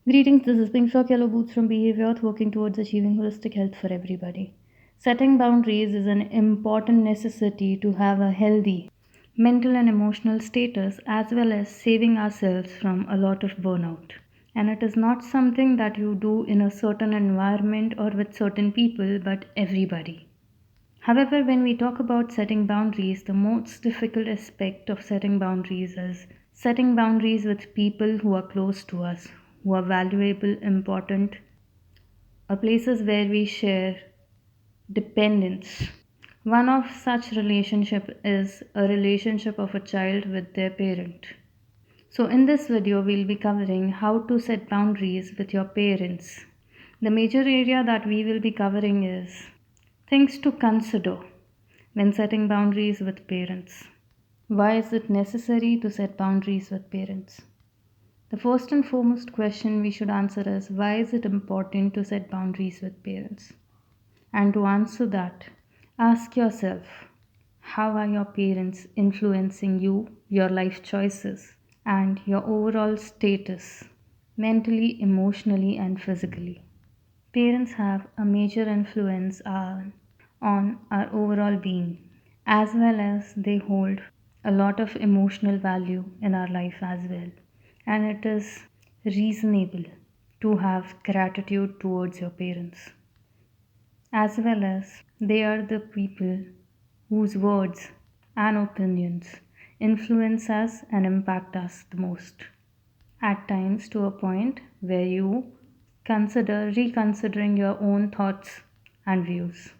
Greetings, this is Pingsha Yellow Boots from Behavior, working towards achieving holistic health for everybody. Setting boundaries is an important necessity to have a healthy mental and emotional status as well as saving ourselves from a lot of burnout. And it is not something that you do in a certain environment or with certain people, but everybody. However, when we talk about setting boundaries, the most difficult aspect of setting boundaries is setting boundaries with people who are close to us, who are valuable, important, or places where we share dependence. One of such relationship is a relationship of a child with their parent. So in this video we'll be covering how to set boundaries with your parents. The major area that we will be covering is things to consider when setting boundaries with parents. Why is it necessary to set boundaries with parents? The first and foremost question we should answer is why is it important to set boundaries with parents? And to answer that, ask yourself how are your parents influencing you, your life choices, and your overall status, mentally, emotionally, and physically? Parents have a major influence on our overall being, as well as they hold a lot of emotional value in our life as well. And it is reasonable to have gratitude towards your parents, as well as they are the people whose words and opinions influence us and impact us the most. At times, to a point where you consider reconsidering your own thoughts and views.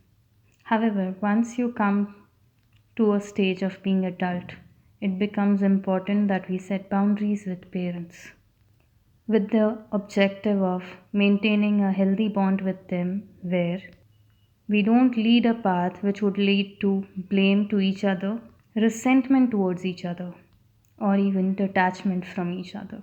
However, once you come to a stage of being adult, it becomes important that we set boundaries with parents with the objective of maintaining a healthy bond with them where we don't lead a path which would lead to blame to each other, resentment towards each other, or even detachment from each other.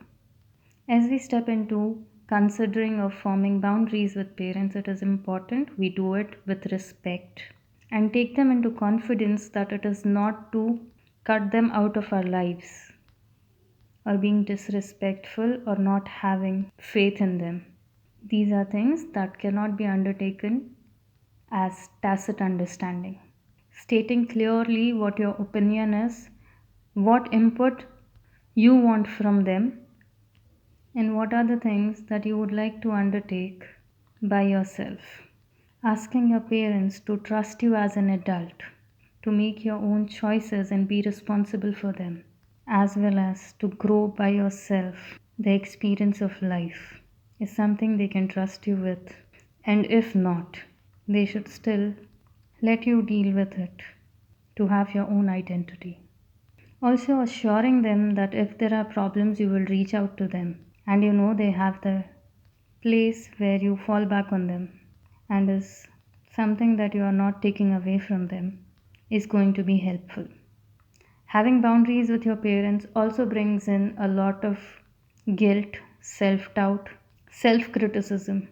As we step into considering or forming boundaries with parents, it is important we do it with respect and take them into confidence that it is not to cut them out of our lives or being disrespectful or not having faith in them. These are things that cannot be undertaken as tacit understanding. Stating clearly what your opinion is, what input you want from them, and what are the things that you would like to undertake by yourself. Asking your parents to trust you as an adult, to make your own choices and be responsible for them, as well as to grow by yourself. The experience of life is something they can trust you with, and if not, they should still let you deal with it to have your own identity. Also, assuring them that if there are problems, you will reach out to them, and you know they have the place where you fall back on them, and is something that you are not taking away from them, is going to be helpful. Having boundaries with your parents also brings in a lot of guilt, self doubt, self criticism,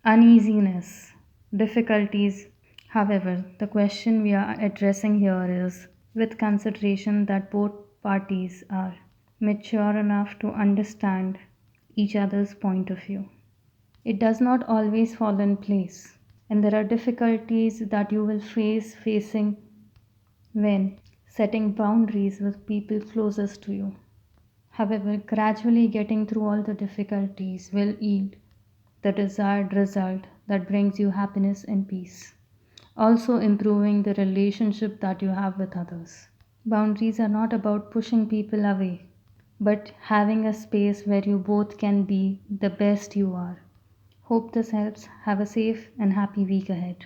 uneasiness, difficulties. However, the question we are addressing here is with consideration that both parties are mature enough to understand each other's point of view. It does not always fall in place, and there are difficulties that you will facing when setting boundaries with people closest to you. However, gradually getting through all the difficulties will yield the desired result that brings you happiness and peace. Also, improving the relationship that you have with others. Boundaries are not about pushing people away, but having a space where you both can be the best you are. Hope this helps. Have a safe and happy week ahead.